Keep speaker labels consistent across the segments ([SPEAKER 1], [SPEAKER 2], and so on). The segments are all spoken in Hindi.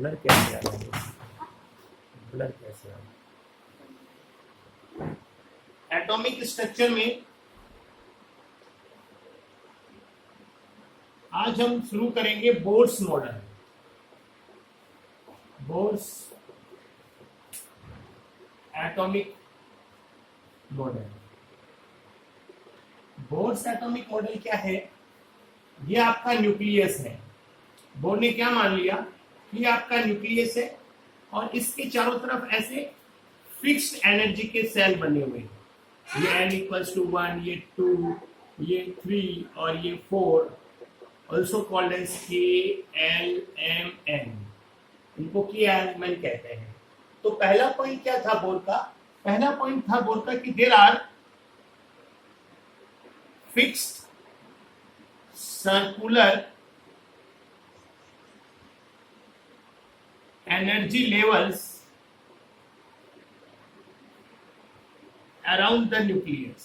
[SPEAKER 1] ब्लर कैसे आ रहा है? ब्लर कैसे आ रहा है? एटॉमिक स्ट्रक्चर में आज हम शुरू करेंगे Bohr's model. Bohr's atomic model. Bohr's atomic model क्या है? ये आपका न्यूक्लियस है। बोर ने क्या मान लिया कि आपका न्यूक्लियस है और इसके चारों तरफ ऐसे फिक्स्ड एनर्जी के सेल बने हुए हैं। ये n=1, ये 2, ये 3 और ये 4, ऑल्सो कॉल्ड एज KLMN। इनको KLMN कहते हैं। तो पहला पॉइंट क्या था बोर का? पहला पॉइंट था बोर का कि there are fixed circular energy levels around the nucleus.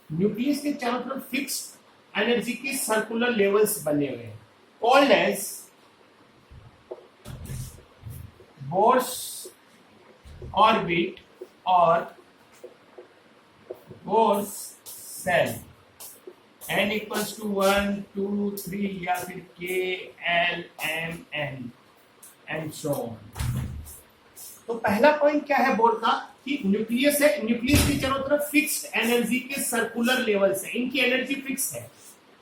[SPEAKER 1] Nucleus के चारों तरफ फिक्स्ड एनर्जी के सर्कुलर लेवल्स बने हुए हैं, कॉल्ड एज बोर्स ऑर्बिट और बोर्स सेल। n=1, 2, 3 या फिर KLMN एंड सो ऑन। तो पहला पॉइंट क्या है बोर का कि न्यूक्लियस है, न्यूक्लियस की चारों तरफ फिक्स्ड एनर्जी के सर्कुलर लेवल्स है, इनकी एनर्जी फिक्स है।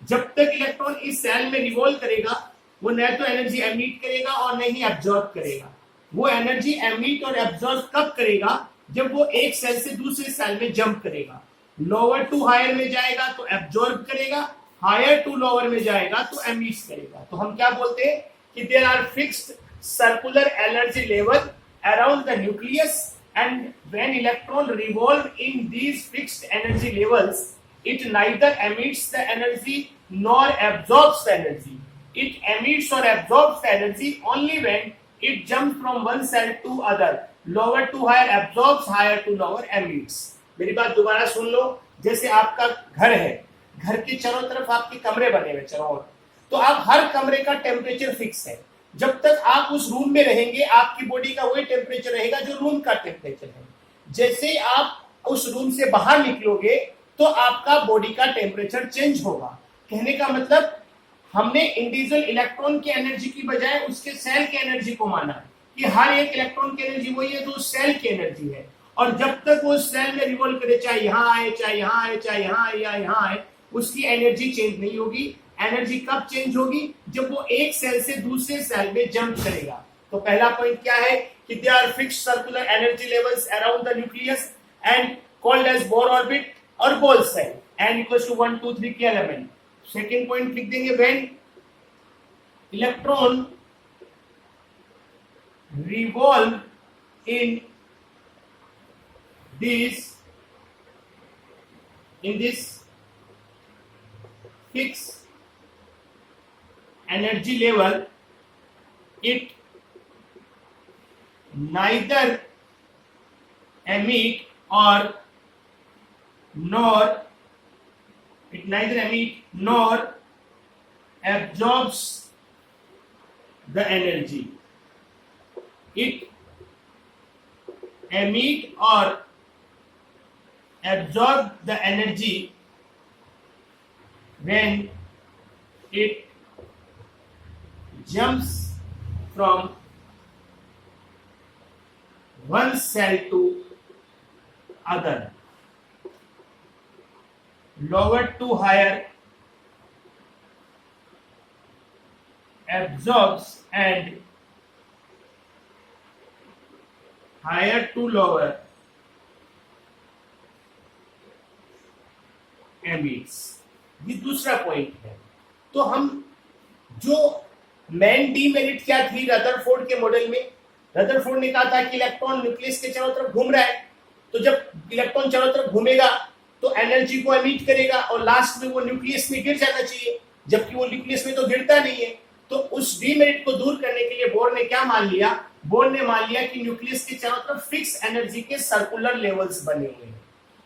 [SPEAKER 1] जब तक इलेक्ट्रॉन इस सेल में रिवॉल्व करेगा वो न तो एनर्जी एमिट करेगा और न ही एब्जॉर्ब करेगा। वो एनर्जी एमिट और एब्जॉर्ब कब करेगा? जब वो एक सेल से दूसरे सेल में जंप करेगा। लोअर टू हायर में जाएगा तो एब्जॉर्ब करेगा, हायर टू लोअर में जाएगा तो एमिट करेगा। तो हम क्या बोलते हैं कि there are fixed circular energy level around the nucleus and when electron revolve in these fixed energy levels it neither emits the energy nor absorbs the energy. It emits or absorbs the energy only when it jumps from one cell to other. Lower to higher absorbs, higher to lower emits. मेरी बात दोबारा सुन लो। जैसे आपका घर है, घर के चारों तरफ आपके कमरे बने हुए चारों ओर, तो आप हर कमरे का टेम्परेचर फिक्स है। जब तक आप उस रूम में रहेंगे आपकी बॉडी का वही टेम्परेचर रहेगा जो रूम का टेम्परेचर है। जैसे ही आप उस रूम से बाहर निकलोगे तो आपका बॉडी का टेम्परेचर चेंज होगा। कहने का मतलब हमने इंडिविजुअल इलेक्ट्रॉन की एनर्जी की बजाय उसके सेल की एनर्जी को माना कि हर एक इलेक्ट्रॉन की एनर्जी वही है तो सेल की एनर्जी है। और जब तक वो सेल में रिवॉल्व करे, चाहे यहां आए, चाहे यहां आए, चाहे यहां आए या यहां आए, उसकी एनर्जी चेंज नहीं होगी। एनर्जी कब चेंज होगी? जब वो एक सेल से दूसरे सेल में जंप करेगा। तो पहला पॉइंट क्या है कि there are fixed circular energy levels around the nucleus and called as Bohr orbit और Bohr shell. n=1, 2, 3 KLMN। Second point लिख देंगे when electron revolve in this fixed energy level, it neither emit nor absorbs the energy. It emit or absorb the energy when it jumps from one cell to other. Lower to higher absorbs and higher to lower emits। ये दूसरा पॉइंट है। तो हम जो मेन डीमेरिट क्या थी रदरफोर्ड के मॉडल में, रदरफोर्ड ने कहा था कि इलेक्ट्रॉन न्यूक्लियस के चारों तरफ घूम रहा है, तो जब इलेक्ट्रॉन चारों तरफ घूमेगा तो एनर्जी को एमिट करेगा और लास्ट में वो न्यूक्लियस में गिर जाना चाहिए, जबकि वो न्यूक्लियस में तो गिरता नहीं है। तो उस डीमेरिट को दूर करने के लिए बोर ने क्या मान लिया? बोर ने मान लिया कि न्यूक्लियस के चारों तरफ फिक्स एनर्जी के सर्कुलर लेवल्स बने हुए हैं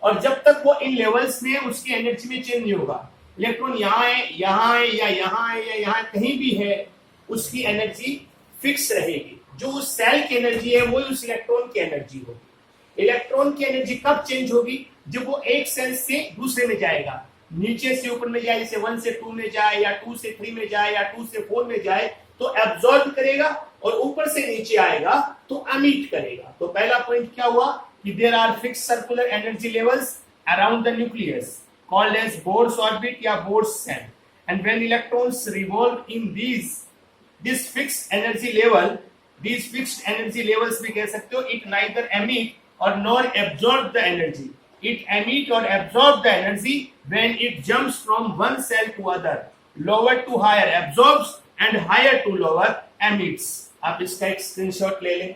[SPEAKER 1] और जब तक वो इन लेवल्स में उसकी एनर्जी में चेंज नहीं होगा, इलेक्ट्रॉन यहाँ है, यहाँ है, या यहाँ है, या यहाँ कहीं भी है, उसकी एनर्जी फिक्स रहेगी। जो उस सेल की एनर्जी है वो उस इलेक्ट्रॉन की एनर्जी होगी। इलेक्ट्रॉन की एनर्जी कब चेंज होगी? जब वो एक सेल से दूसरे में जाएगा, नीचे से ऊपर में जाए, जैसे 1 से 2 में जाए, या 2 से 3 में जाए, या 2 से 4 में जाए, तो एब्जॉर्ब करेगा, और ऊपर से नीचे आएगा तो एमिट करेगा। तो पहला पॉइंट क्या हुआ कि there are fixed circular energy levels around the nucleus called as Bohr's orbit या Bohr's cell, and when electrons revolve in this fixed energy level, these fixed energy levels भी कह सकते हो, it neither emit or nor absorb the energy. It emit or absorb the energy when it jumps from one cell to other, lower to higher absorbs and higher to lower emits. आप इसका एक स्क्रीनशॉट ले लें,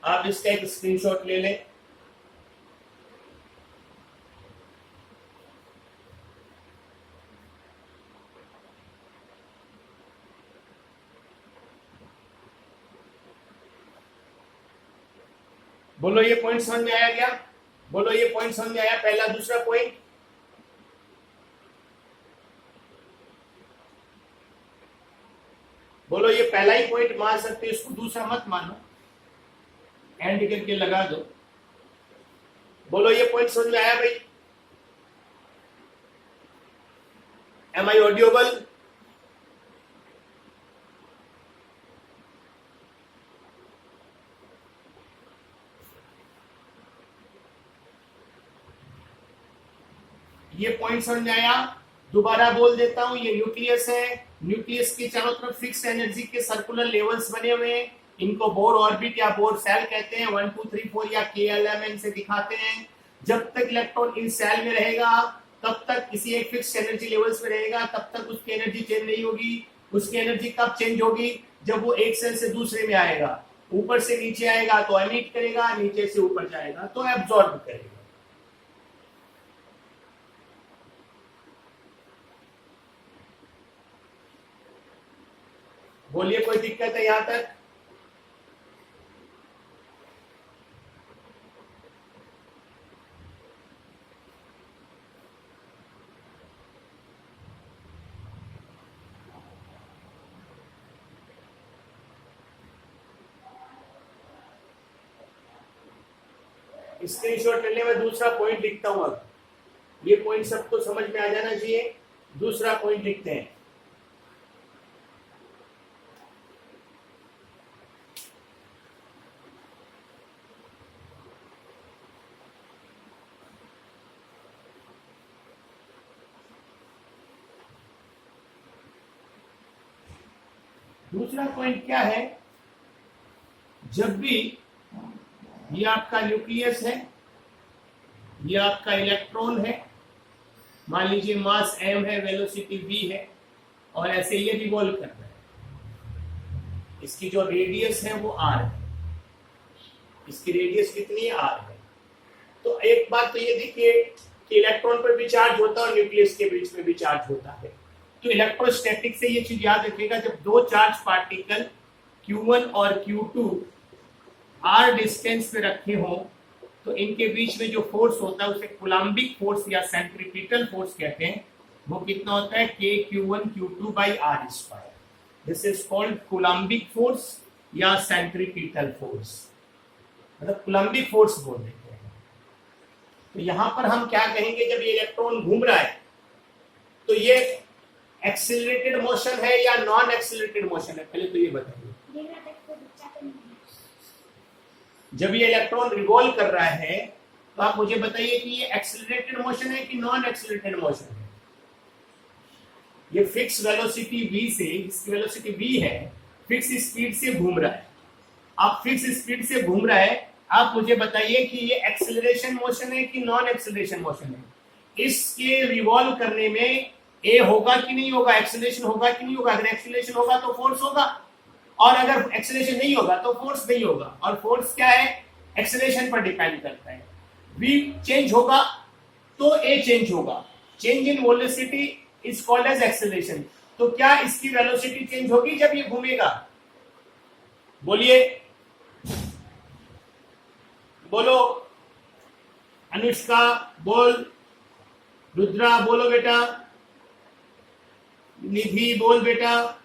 [SPEAKER 1] आप इसका एक स्क्रीनशॉट ले लें। बोलो ये पॉइंट समझ में आया क्या? बोलो ये पॉइंट समझ में आया? पहला, दूसरा पॉइंट, बोलो ये पहला ही पॉइंट मान सकते हो, इसको दूसरा मत मानो, एंड करके लगा दो। बोलो ये पॉइंट समझ में आया भाई? एम आई ऑडियोबल? ये पॉइंट समझ में आया? दोबारा बोल देता हूं, ये न्यूक्लियस है, न्यूक्लियस के चारों तरफ फिक्स एनर्जी के सर्कुलर लेवल्स बने हुए हैं, इनको बोर ऑर्बिट या बोर सेल कहते हैं। 1 2 3 4 या KLM से दिखाते हैं। जब तक इलेक्ट्रॉन इन सेल में रहेगा तब तक किसी एक फिक्स एनर्जी लेवल्स में रहेगा, तब तक उसकी एनर्जी चेंज नहीं होगी। उसकी एनर्जी कब चेंज होगी? जब वो एक सेल से दूसरे में आएगा, ऊपर से नीचे आएगा तो एमिट करेगा, नीचे से ऊपर जाएगा तो एब्जॉर्ब करेगा। बोलिए कोई दिक्कत है यहां तक? स्क्रीनशॉट लेने में दूसरा पॉइंट लिखता हूं। अब ये पॉइंट सबको समझ में आ जाना चाहिए। दूसरा पॉइंट लिखते हैं। दूसरा पॉइंट क्या है? जब भी ये आपका न्यूक्लियस है, ये आपका इलेक्ट्रॉन है, मान लीजिए मास m है, वेलोसिटी v है, और ऐसे ये रिवॉल्व कर रहा है। इसकी जो रेडियस है वो r है। इसकी रेडियस कितनी है? r है। तो एक बात तो ये देखिए कि इलेक्ट्रॉन पर भी चार्ज होता है और न्यूक्लियस के बीच में भी चार्ज होता है। तो इलेक्ट्रोस्टैटिक से ये चीज याद रखिएगा, जब दो चार्ज पार्टिकल Q1 और Q2 r डिस्टेंस पे रखे हों तो इनके बीच में जो फोर्स होता है उसे कूलम्बिक फोर्स या सेंट्रीपिटल फोर्स कहते हैं। वो कितना होता है? KQ1 Q2 by r²। This is called Coulombic force या सेंट्रीपिटल फोर्स, मतलब कूलम्बिक फोर्स बोल देते हैं। तो यहां पर हम क्या कहेंगे, जब ये इलेक्ट्रॉन घूम रहा है तो ये एक्सिलरेटेड मोशन है या नॉन एक्सिलरेटेड मोशन है? पहले तो ये बताइए। जब ये इलेक्ट्रॉन रिवॉल्व कर रहा है तो आप मुझे बताइए कि ये एक्सिलरेटेड मोशन है कि नॉन एक्सिलरेटेड मोशन है? ये फिक्स वेलोसिटी v से, इसकी वेलोसिटी v है, फिक्स स्पीड से घूम रहा है। आप फिक्स स्पीड से घूम रहा है, आप मुझे बताइए कि ये एक्सिलरेशन मोशन है कि नॉन एक्सिलरेशन मोशन है? इसके रिवॉल्व करने में ए होगा कि नहीं होगा? एक्सेलरेशन होगा कि नहीं होगा? अगर एक्सेलरेशन होगा तो फोर्स होगा, और अगर एक्सेलरेशन नहीं होगा तो फोर्स नहीं होगा। और फोर्स क्या है? एक्सेलरेशन पर डिपेंड करता है। v चेंज होगा तो a चेंज होगा। Change in velocity is called as acceleration. तो क्या इसकी वेलोसिटी चेंज होगी जब ये घूमेगा? बोलिए, बोलो। अनुष्का बोल, रुद्रा बोलो बेटा। निधि बोल बेटा,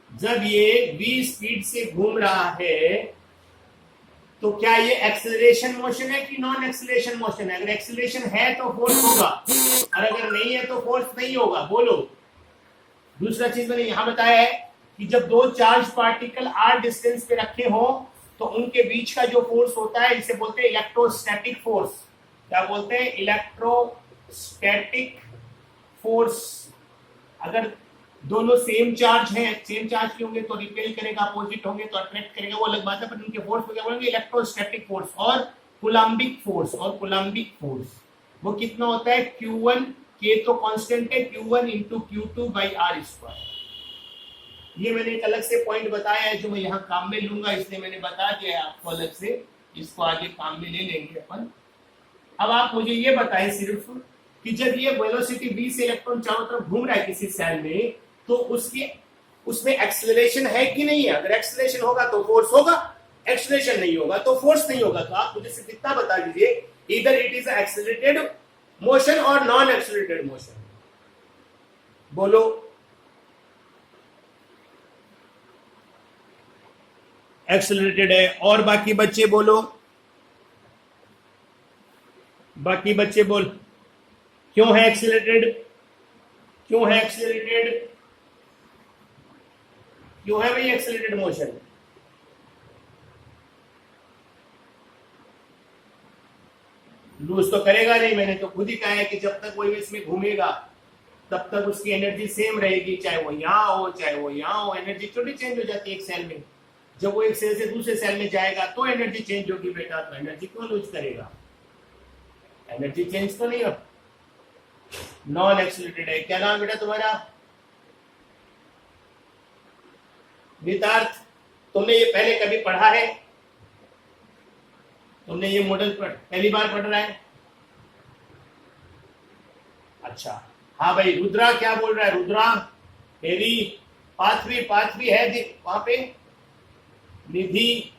[SPEAKER 1] जब ये v स्पीड से घूम रहा है तो क्या ये एक्सेलरेशन मोशन है कि नॉन एक्सेलरेशन मोशन है? अगर एक्सेलरेशन है तो फोर्स होगा, और अगर नहीं है तो फोर्स नहीं होगा। बोलो। दूसरा चीज मैंने यहां बताया है कि जब दो चार्ज पार्टिकल r डिस्टेंस पे रखे हो तो उनके बीच का जो फोर्स होता है इसे बोलते हैं इलेक्ट्रोस्टैटिक फोर्स। क्या बोलते हैं? Electrostatic force. अगर दोनों सेम चार्ज हैं, सेम चार्ज के होंगे तो रिपेल करेगा, अपोजिट होंगे तो अट्रैक्ट करेगा, वो अलग बात है, पर उनके फोर्स को क्या बोलेंगे? Electrostatic force. और कूलम्बिक फोर्स, वो कितना होता है? Q1, K तो कांस्टेंट है, Q1 into Q2 by R square. ये मैंने एक अलग से पॉइंट बताया है जो मैं यहाँ काम में लूंगा, इसलिए मैंने बता दिया है आपको अलग से, इसको आगे काम में ले लेंगे अपन। अब आप मुझे ये बताएं सिर्फ कि जब ये वेलोसिटी v से इलेक्ट्रॉन चारों तरफ घूम रहा है किसी सेल में, तो उसमें एक्सेलरेशन है कि नहीं है? अगर एक्सेलरेशन होगा तो फोर्स होगा, एक्सेलरेशन नहीं होगा तो फोर्स नहीं होगा। तो आप मुझे सिर्फ इतना बता दीजिए, इधर इट इज एक्सेलरेटेड मोशन और नॉन एक्सेलरेटेड मोशन। बोलो। एक्सेलरेटेड है। और बाकी बच्चे बोलो, बाकी बच्चे बोल, क्यों है एक्सेलरेटेड? क्यों है एक्सेलरेटेड? क्यों है भाई एक्सेलरेटेड मोशन? लूज तो करेगा नहीं, मैंने तो खुद ही कहा है कि जब तक वो इसमें घूमेगा तब तक उसकी एनर्जी सेम रहेगी, चाहे वो यहां हो चाहे वो यहां हो। एनर्जी थोड़ी चेंज हो जाती है एक सेल में। जब वो एक सेल से दूसरे सेल में जाएगा तो एनर्जी चेंज होगी बेटा। तो एनर्जी क्यों लूज करेगा? एनर्जी चेंज तो नहीं हो। नॉन एक्सेलरेटेड है। क्या नाम बेटा तुम्हारा? नितार्थ। तुमने ये पहले कभी पढ़ा है? तुमने ये मॉडल पहली बार पढ़ रहा है? अच्छा। हाँ भाई, रुद्रा क्या बोल रहा है? रुद्रा मेरी पाथवी है वहां पे। निधि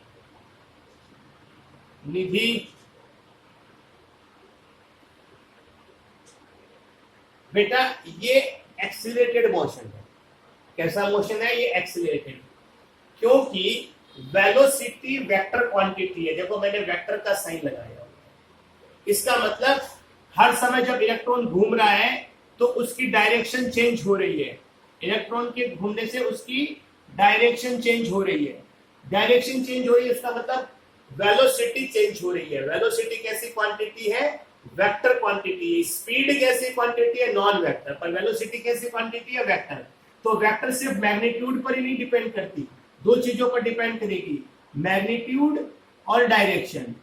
[SPEAKER 1] बेटा, ये एक्सीलरेटेड मोशन है। कैसा मोशन है ये? एक्सीलरेटेड। क्योंकि वेलोसिटी वेक्टर क्वांटिटी है। देखो मैंने वेक्टर का साइन लगाया, इसका मतलब हर समय जब इलेक्ट्रॉन घूम रहा है तो उसकी डायरेक्शन चेंज हो रही है। इलेक्ट्रॉन के घूमने से उसकी डायरेक्शन चेंज हो रही है। डायरेक्शन चेंज हो रही है, इसका मतलब वेलोसिटी चेंज हो रही है। वेलोसिटी कैसी क्वांटिटी है? Vector quantity. स्पीड कैसी क्वांटिटी है? Non vector. पर वेलोसिटी कैसी क्वांटिटी है? वेक्टर। तो वेक्टर सिर्फ मैग्नीट्यूड पर ही नहीं डिपेंड करती, दो चीजों पर डिपेंड करेगी, मैग्नीट्यूड और डायरेक्शन।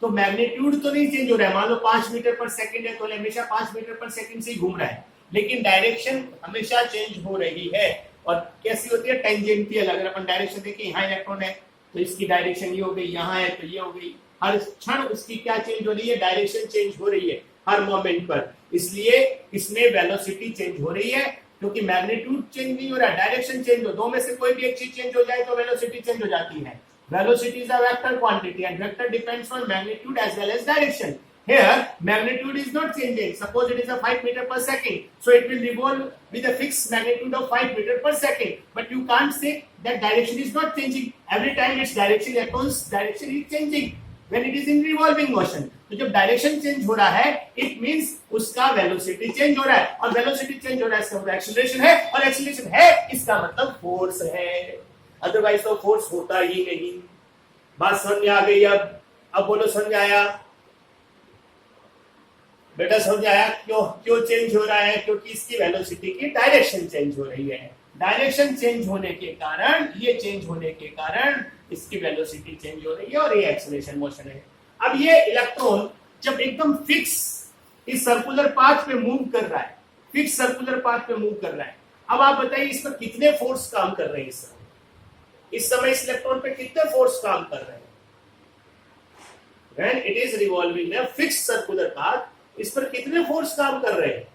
[SPEAKER 1] तो मैग्नीट्यूड तो नहीं चेंज हो रहा है, मान लो 5 मीटर पर सेकंड है तो हमेशा 5 मीटर पर सेकंड से ही घूम रहा है, लेकिन डायरेक्शन हमेशा चेंज हो रही है। और कैसी होती है? टेंजेंटियल। अगर अपन डायरेक्शन देखें, यहाँ इलेक्ट्रॉन है तो इसकी डायरेक्शन ये हो गई, यहाँ है तो ये हो गई। हर क्षण उसकी क्या चेंज हो रही है? डायरेक्शन चेंज हो रही है हर मोमेंट पर। इसलिए इसमें वेलोसिटी चेंज हो रही है, क्योंकि मैग्नीट्यूड चेंज नहीं हो रहा, डायरेक्शन चेंज हो। दो में से कोई भी एक चीज चेंज हो जाए तो वेलोसिटी चेंज हो जाती है। Velocity is a vector quantity and vector depends on magnitude as well as direction. Here, magnitude is not changing. Suppose it is a 5 meter per second, so it will revolve with a fixed magnitude of 5 meter per second. But you can't say that direction is not changing. Every time its direction, electron's direction is changing when it is in revolving motion. तो जब डायरेक्शन चेंज हो रहा है, इट मींस उसका वेलोसिटी चेंज हो रहा है, और वेलोसिटी चेंज हो रहा है इसका मतलब एक्सीलरेशन है, और एक्सीलरेशन है इसका मतलब फोर्स है। अदरवाइज तो फोर्स होता ही नहीं। बात समझ आ गई? अब बोलो, समझ आया बेटा? समझ आया क्यों चेंज हो रहा है? क्योंकि इसकी वेलोसिटी की डायरेक्शन चेंज हो रही है। डायरेक्शन चेंज होने के कारण, ये चेंज होने के कारण इसकी वेलोसिटी चेंज हो रही है, और ये एक्सेलरेशन मोशन है। अब ये इलेक्ट्रॉन जब एकदम फिक्स इस सर्कुलर पाथ पे मूव कर रहा है, फिक्स सर्कुलर पाथ पे मूव कर रहा है, अब आप बताइए इस पर कितने फोर्स काम कर रहे हैं? इस समय इस इलेक्ट्रॉन पे कितने फोर्स काम कर रहे हैं? When it is revolving a fixed circular path, इस पर कितने फोर्स काम कर रहे हैं?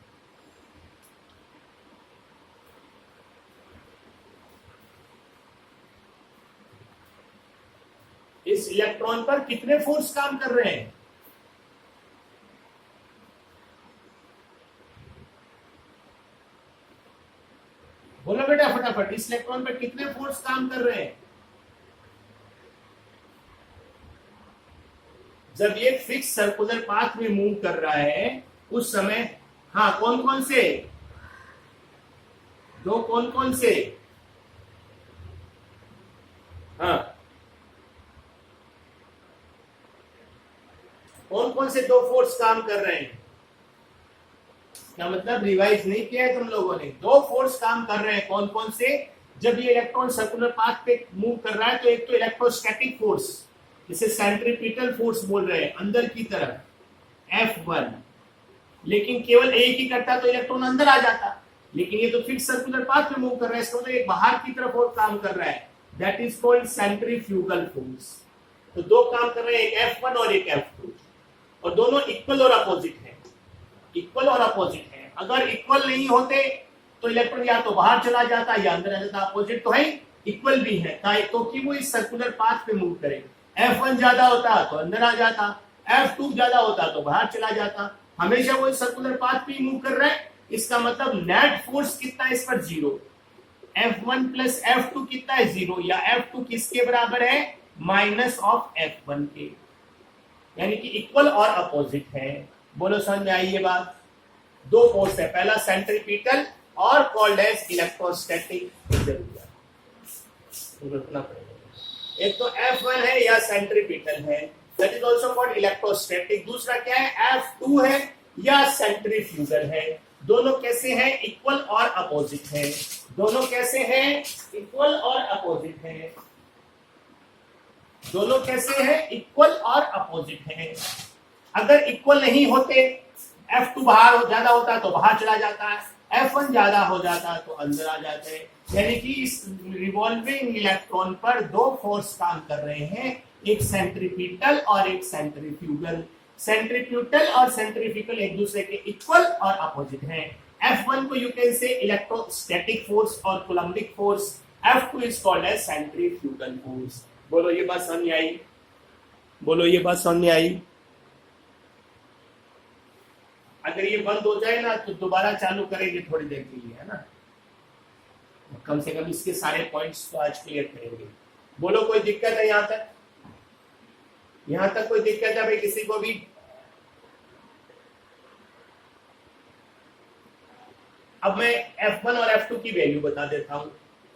[SPEAKER 1] इस इलेक्ट्रॉन पर कितने फोर्स काम कर रहे हैं? बोलो बेटा फटाफट, इस इलेक्ट्रॉन पर कितने फोर्स काम कर रहे हैं? जब ये फिक्स सर्कुलर पाथ में मूव कर रहा है उस समय, हाँ कौन कौन से, दो कौन कौन से, हाँ कौन कौन से दो फोर्स काम कर रहे हैं? क्या मतलब रिवाइज नहीं किया है तुम लोगों ने? दो फोर्स काम कर रहे हैं, कौन कौन से? जब ये इलेक्ट्रॉन सर्कुलर पाथ पे मूव कर रहा है तो एक तो इलेक्ट्रोस्टैटिक फोर्स, जिसे सेंट्रीपिटल फोर्स बोल रहे हैं, अंदर की तरफ F1, लेकिन केवल एक ही करता तो इलेक्ट्रॉन अंदर आ जाता, लेकिन ये तो फिक्स सर्कुलर पाथ पे मूव कर रहा है, इसका मतलब एक बाहर की तरफ और काम कर रहा है, that is called centrifugal force. तो दो काम कर रहे हैं, एक F1 और एक F2, और दोनों इक्वल और अपोजिट है, इक्वल और अपोजिट है। अगर इक्वल नहीं होते तो इलेक्ट्रॉन या तो बाहर चला जाता या अंदर आ जाता, अपोजिट तो है, इक्वल भी है, तो कि वो इस सर्कुलर पाथ पे मूव करे। F1 ज्यादा होता तो अंदर आ जाता, F2 ज्यादा होता तो बाहर चला जाता, हमेशा वो इस सर्कुलर पाथ पे मूव कर रहा है। इसका मतलब नेट फोर्स कितना है इस पर? 0। F1 प्लस F2 कितना है? 0। या F2 किसके बराबर है? माइनस ऑफ F1 के, यानी कि इक्वल और अपोजिट है। बोलो समझ में आई ये बात? दो फोर्स है, पहला सेंट्रीपिटल और कॉल्ड एज इलेक्ट्रोस्टैटिक। एक तो F1 है या सेंट्रीपिटल है, that is also called electrostatic. दूसरा क्या है? F2 है या सेंट्रीफ्यूगल है। दोनों कैसे हैं? इक्वल और अपोजिट है। दोनों कैसे हैं? इक्वल और अपोजिट है। दोनों कैसे हैं? इक्वल और अपोजिट है। अगर इक्वल नहीं होते, F2 बाहर ज्यादा होता तो बाहर चला जाता है, F1 ज्यादा हो जाता तो अंदर आ जाते हैं। यानी कि इस रिवॉल्विंग इलेक्ट्रॉन पर दो फोर्स काम कर रहे हैं, एक सेंट्रीपिटल और एक सेंट्रीफ्यूगल। सेंट्रीपिटल और सेंट्रीफ्यूगल एक दूसरे के इक्वल और अपोजिट हैं। F1 को you can say electrostatic force और coulombic force, F2 is called as centrifugal force. बोलो ये बात समझ में आई? बोलो ये बात समझ में आई? अगर ये बंद हो जाए ना तो दोबारा चालू करेंगे थोड़ी देर के लिए, है ना? कम से कम इसके सारे पॉइंट्स तो आज क्लियर करेंगे। बोलो कोई दिक्कत है यहाँ तक? यहाँ तक कोई दिक्कत है भाई किसी को भी? अब मैं F1 और F2 की वैल्यू बता देता हूं।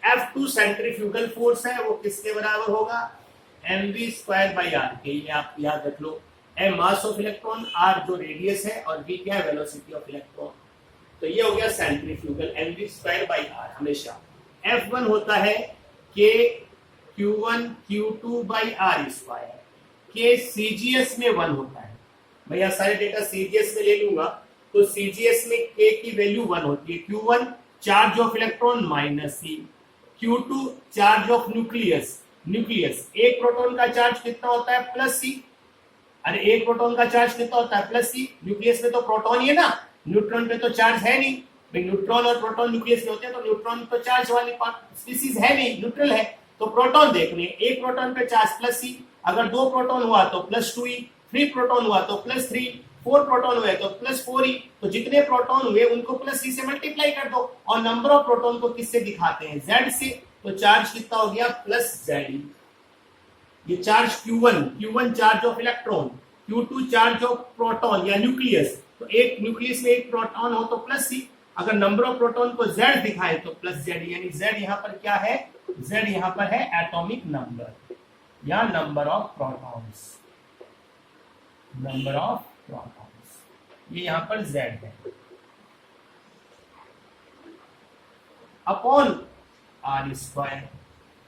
[SPEAKER 1] F2 सेंट्रीफ्यूगल फोर्स है, वो किसके बराबर होगा? mv²/r के, ये आप याद रख लो। m mass of electron, r जो रेडियस है, और v क्या है? Velocity of electron. तो ये हो गया सेंट्रीफ्यूगल, mv²/r हमेशा। F1 होता है k q1 q2/r², k CGS में 1 होता है। मैं यहाँ सारे डेटा CGS में ले लूंगा तो CGS में k की वैल्यू 1 होती है। Q1 charge of electron -c, Q2 charge of nucleus, एक प्रोटॉन का चार्ज कितना होता है? +c। अरे एक प्रोटॉन का चार्ज कितना होता है? +c। न्यूक्लियस में तो प्रोटॉन ही है ना, न्यूट्रॉन पे तो चार्ज है नहीं भाई। न्यूट्रॉन और प्रोटॉन न्यूक्लियस में होते हैं, तो न्यूट्रॉन तो चार्ज वाली स्पीसीज है नहीं, न्यूट्रल है। तो प्रोटॉन देख लें, एक प्रोटॉन पे चार्ज +c, अगर 2 प्रोटॉन हुआ तो +2e, 3 प्रोटॉन हुआ तो +3, 4 प्रोटॉन हुए तो +4e। तो जितने प्रोटॉन हुए उनको +c से मल्टीप्लाई कर दो, और नंबर ऑफ प्रोटॉन को किससे दिखाते हैं? z से। तो चार्ज कितना हो गया? +ze। ये charge Q1 charge of electron, Q2 charge of proton या न्यूक्लियस। तो एक न्यूक्लियस में एक प्रोटॉन हो तो +c, अगर नंबर ऑफ प्रोटॉन को z दिखाए तो +z, यानी z यहाँ पर क्या है? z यहाँ पर है एटॉमिक नंबर या number of protons, number of protons, ये यहाँ पर z है, अपॉन r²।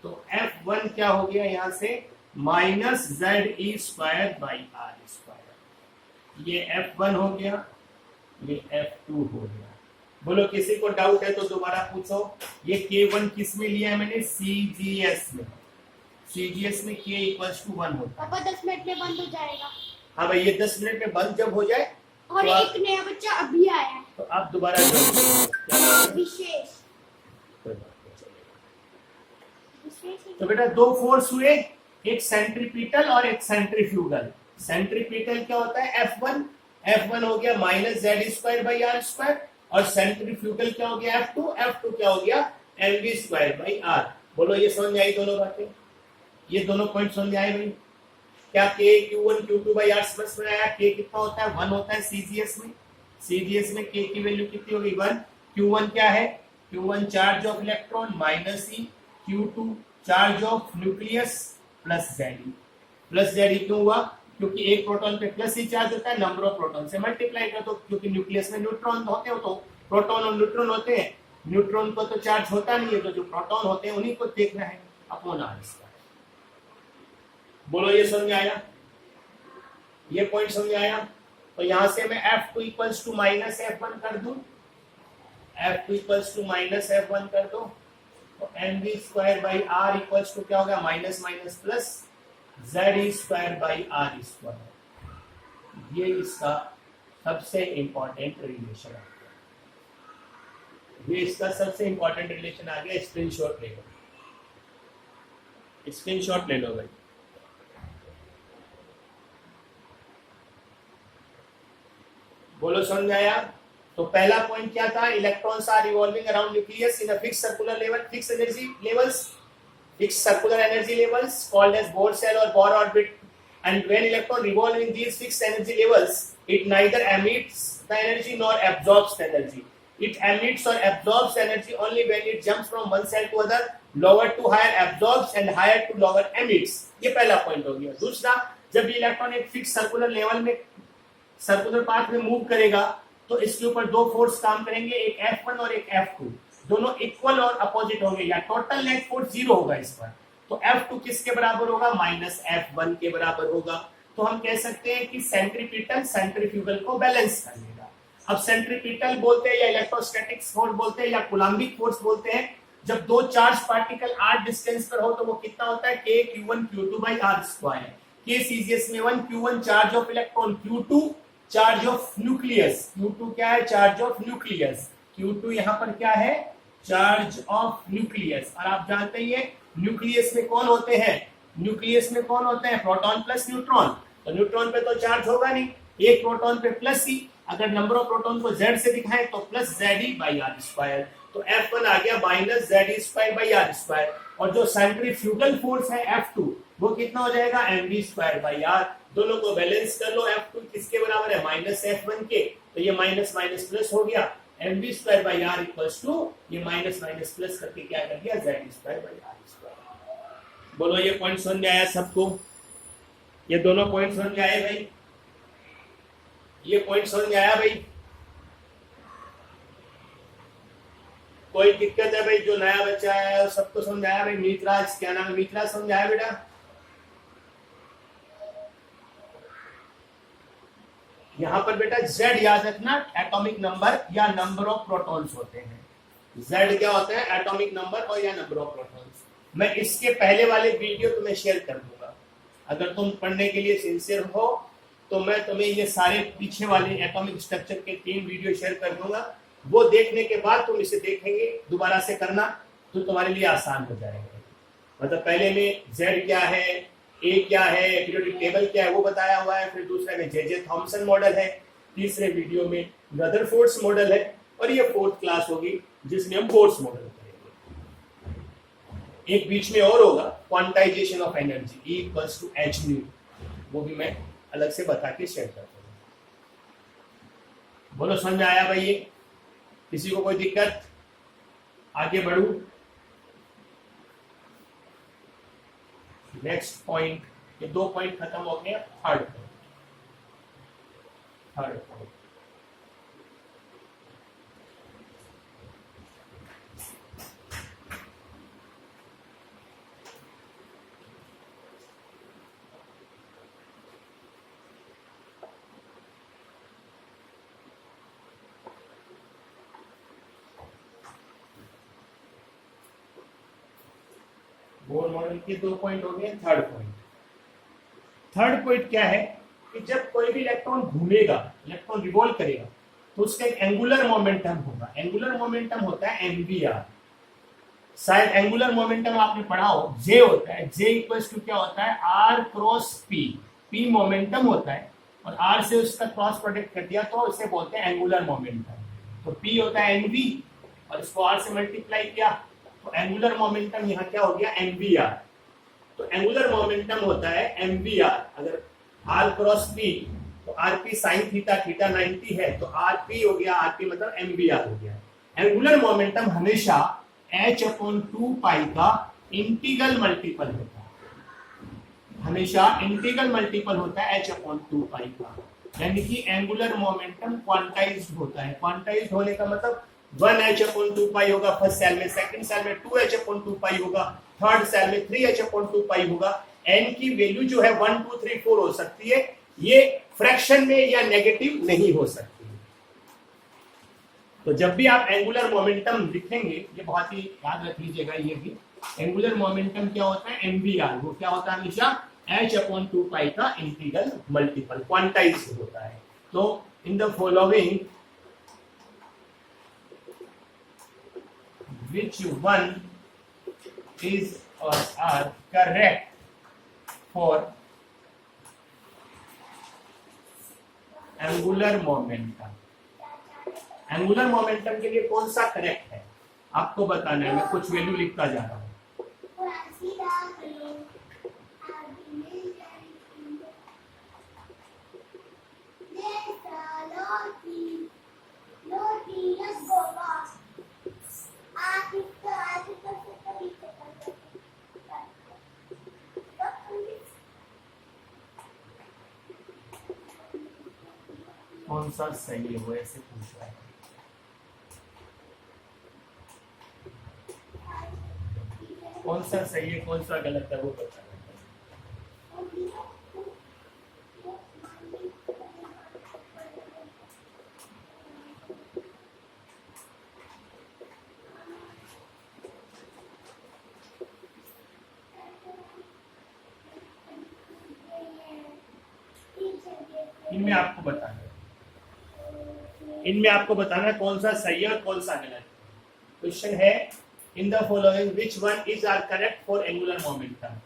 [SPEAKER 1] तो F1 क्या हो गया यहाँ से? -ze²/r²। ये F1 हो गया, ये F2 हो गया। बोलो किसी को डाउट है तो दोबारा पूछो। ये K1 किस में लिया है मैंने? CGS में। CGS में K = 1 होता है।
[SPEAKER 2] पापा 10 मिनट में बंद हो जाएगा।
[SPEAKER 1] हाँ भाई, ये 10 मिनट में बंद जब हो जाए
[SPEAKER 2] और
[SPEAKER 1] तो
[SPEAKER 2] एक नया बच्चा अभी आया है,
[SPEAKER 1] तो आप दोबारा
[SPEAKER 2] विशेष।
[SPEAKER 1] तो बेटा दो फोर्स हुए, एक सेंट्रीपिटल और एक सेंट्रीफ्यूगल। सेंट्रीपिटल क्या होता है? F1 हो गया -ze²/r², और सेंट्रीफ्यूगल क्या हो गया? F2 क्या हो गया? mv square by r. बोलो ये समझ में आई दोनों बातें? ये दोनों पॉइंट समझ में आए भाई? क्या k q1 q2 by are समझ में आया? k कितना होता है? 1 होता है सीजीएस में। सीजीएस में k की वैल्यू कितनी होगी? 1। q1 क्या है? q1 charge of electron minus e, q2 charge of nucleus plus Z. Plus Z क्यों हुआ? क्योंकि एक प्रोटॉन पे प्लस ही चार्ज होता है, नंबर ऑफ प्रोटॉन से मल्टीप्लाई कर दो, क्योंकि न्यूक्लियस में न्यूट्रॉन होते हो तो प्रोटॉन और न्यूट्रॉन होते हैं। न्यूट्रॉन को तो चार्ज होता नहीं है, तो जो प्रोटॉन होते हैं उन्हीं को देखना है अपॉन आर स्क्वायर। बोलो ये समझ में आया? ये पॉइंट समझ में आया? तो यहां से मैं F2 equals to minus F1 कर दूं, F2 equals to minus F1 कर दो, तो mv square by r equals to क्या हो गया? Minus minus plus z square by r square. ये इसका सबसे इंपॉर्टेंट रिलेशन आ गया। ये इसका सबसे इंपॉर्टेंट रिलेशन आ गया। स्क्रीनशॉट ले लो, स्क्रीनशॉट ले लो भाई। बोलो समझ में आया? तो पहला पॉइंट क्या था? Electrons are revolving around nucleus in a fixed circular level, fixed energy levels, fixed circular energy levels called as Bohr cell or Bohr orbit, and when electron revolve in these fixed energy levels, it neither emits the energy nor absorbs the energy. It emits or absorbs energy only when it jumps from one cell to other, lower to higher absorbs and higher to lower emits. ये पहला पॉइंट हो गया। दूसरा, जब ये इलेक्ट्रॉन एक फिक्स सर्कुलर लेवल में सर्कुलर पाथ में मूव करेगा तो इसके ऊपर दो फोर्स काम करेंगे, एक F1 और एक F2, दोनों इक्वल और अपोजिट होंगे, या टोटल नेट फोर्स 0 होगा इस पर। तो F2 किसके बराबर होगा? माइनस F1 के बराबर होगा। तो हम कह सकते हैं कि सेंट्रीपिटल सेंट्रीफ्यूगल को बैलेंस कर लेगा। अब सेंट्रीपिटल बोलते हैं या इलेक्ट्रोस्टैटिक फोर्स बोलते हैं या कूलम्बिक फोर्स बोलते हैं। जब दो चार्ज पार्टिकल r डिस्टेंस पर हो तो वो कितना होता है? k q1 q2 by r square. k CGS में 1, q1 charge of electron, q2 charge of nucleus. q2 क्या है? Charge of nucleus. q2 यहाँ पर क्या है? Charge of nucleus. और आप जानते ही हैं न्यूक्लियस में कौन होते हैं? न्यूक्लियस में कौन होते हैं? Proton plus neutron. तो न्यूट्रॉन पे तो चार्ज होगा नहीं, एक प्रोटॉन पे प्लस ही। अगर नंबर ऑफ प्रोटॉन को z से दिखाएं तो plus z by r square. तो F1 आ गया minus z square by r square. और जो सेंट्रीफ्यूगल फोर्स है F2 वो कितना हो जाएगा? mv square by r. दोनों को बैलेंस कर लो। F2 किसके बराबर है? माइनस F1 के। तो ये माइनस माइनस प्लस हो गया, mv square by r equals to, ये माइनस माइनस प्लस करके क्या कर दिया? z square by r square. बोलो ये पॉइंट समझ में आया सबको? ये दोनों पॉइंट समझ में आए भाई? ये पॉइंट समझ में आया भाई? कोई दिक्कत है भाई? जो नया बच्चा है सबको समझ आया भाई? मीतराज, क्या नाम है? मीतराज समझ आया बेटा? यहां पर बेटा Z याद रखना, एटॉमिक नंबर या नंबर ऑफ प्रोटॉन्स होते हैं। Z क्या होता है? एटॉमिक नंबर और या नंबर ऑफ प्रोटॉन्स। मैं इसके पहले वाले वीडियो तुम्हें शेयर कर दूंगा। अगर तुम पढ़ने के लिए सिंसियर हो तो मैं तुम्हें ये सारे पीछे वाले एटॉमिक स्ट्रक्चर के 3 वीडियो शेयर कर दूंगा। वो देखने के बाद तुम इसे देखेंगे, दोबारा से करना तो तुम्हारे लिए आसान हो जाएगा। मतलब पहले में Z क्या है, ए क्या है, पीरियोडिक टेबल क्या है वो बताया हुआ है। फिर दूसरे में जे थॉमसन मॉडल है, तीसरे वीडियो में रदरफोर्ड्स मॉडल है, और ये 4th क्लास होगी जिसमें हम बोर्स मॉडल करेंगे। एक बीच में और होगा quantization of energy, E equals to h nu, वो भी मैं अलग से बता के शेयर करता हूँ। बोलो समझ में आया भाई? ये किसी को कोई दिक्कत? आगे बढ़ू। नेक्स्ट पॉइंट, ये 2 पॉइंट खत्म हो गए। थर्ड पॉइंट, बोर मॉडल के 2 पॉइंट हो गए। थर्ड पॉइंट क्या है कि जब कोई भी इलेक्ट्रॉन घूमेगा, इलेक्ट्रॉन रिवॉल्व करेगा, तो उसका एक एंगुलर मोमेंटम होगा। एंगुलर मोमेंटम होता है mvr। शायद एंगुलर मोमेंटम आपने पढ़ा हो, J होता है। J इक्वल्स टू क्या होता है? R cross P। P momentum होता है और R से उसका क्रॉस प्रोडक्ट कर दिया तो इसे बोलते हैं एंगुलर मोमेंटम। तो P होता है mv और इसको R से मल्टीप्लाई किया तो एंगुलर मोमेंटम यहाँ क्या हो गया, mvr। तो एंगुलर मोमेंटम होता है mvr। अगर r क्रॉस p, तो rp sin थीटा, थीटा 90 है, तो rp हो गया, rp मतलब mvr हो गया। एंगुलर मोमेंटम हमेशा h/2 का इंटीग्रल मल्टीपल होता है, हमेशा इंटीग्रल मल्टीपल होता है h/2 का। यानी कि एंगुलर मोमेंटम क्वांटाइज्ड होता है। क्वांटाइज्ड होने का मतलब 1h/2 होगा फर्स्ट सेल में, सेकंड सेल में 2h/2 होगा, थर्ड सेल में 3h/2 होगा। n की वैल्यू जो है 1 2 3 4 हो सकती है, ये फ्रैक्शन में या नेगेटिव नहीं हो सकती। तो जब भी आप एंगुलर मोमेंटम लिखेंगे, ये बहुत ही याद रख लीजिएगा, ये भी एंगुलर मोमेंटम क्या होता है, mvr, वो क्या होता है हमेशा h/2 का इंटीग्रल मल्टीपल, क्वांटाइज्ड होता है। तो इन the following which one is or are correct for angular momentum। Angular momentum के लिए कौन सा करेक्ट है आपको बताना है। मैं कुछ वैल्यू लिखता जा रहा हूं। कौन सा सही है वो ऐसे पूछ रहा है। कौन सा सही है कौन सा गलत है वो बताना है। इनमें आपको बताना है, इनमें आपको बताना है कौन सा सही है और कौन सा गलत। क्वेश्चन है in the following which one is are correct for angular momentum.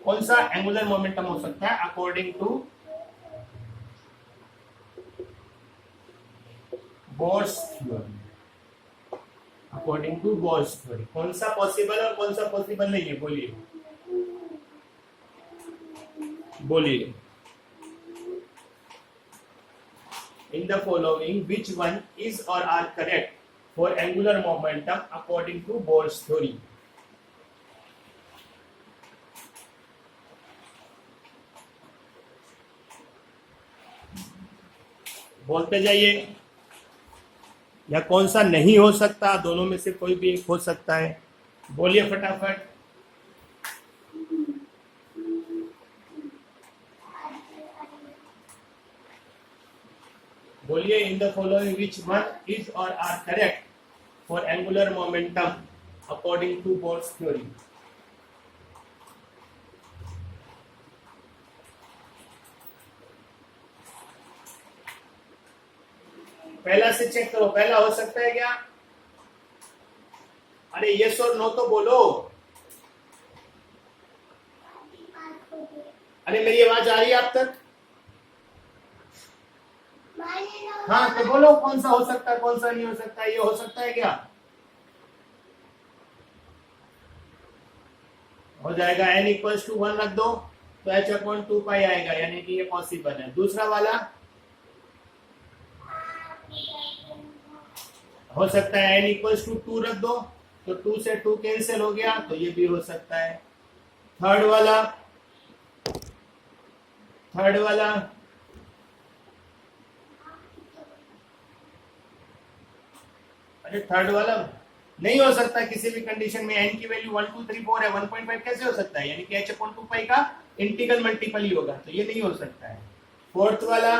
[SPEAKER 1] कौन सा एंगुलर मोमेंटम हो सकता है according to Bohr's theory. According to Bohr's theory कौन सा पॉसिबल और कौन सा पॉसिबल नहीं है, बोलिए बोलिए। In the following, which one is or are correct for angular momentum according to Bohr's theory? बोलते जाइए। या कौन सा नहीं हो सकता, दोनों में से कोई भी एक हो सकता है, बोलिए फटाफट। बोलिए in the following which one is और are correct for angular momentum according to Bohr's theory. पहला से चेक करो, पहला हो सकता है क्या? अरे यस और नो तो बोलो। अरे मेरी आवाज आ रही है आप तक? हाँ तो बोलो कौन सा हो सकता है कौन सा नहीं हो सकता। ये हो सकता है क्या? हो जाएगा n इक्वल्स टू 1 रख दो तो h/2 आएगा, यानी कि ये पॉसिबल है। दूसरा वाला हो सकता है n इक्वल्स टू 2 रख दो तो 2 से 2 कैंसिल हो गया, तो ये भी हो सकता है। थर्ड वाला अरे थर्ड वाला नहीं हो सकता किसी भी कंडीशन में। n की वैल्यू 1 2 3 4 है, 1.5 कैसे हो सकता है? यानी कि h/2 का इंटीग्रल मल्टीपल ही होगा, तो ये नहीं हो सकता है। फोर्थ वाला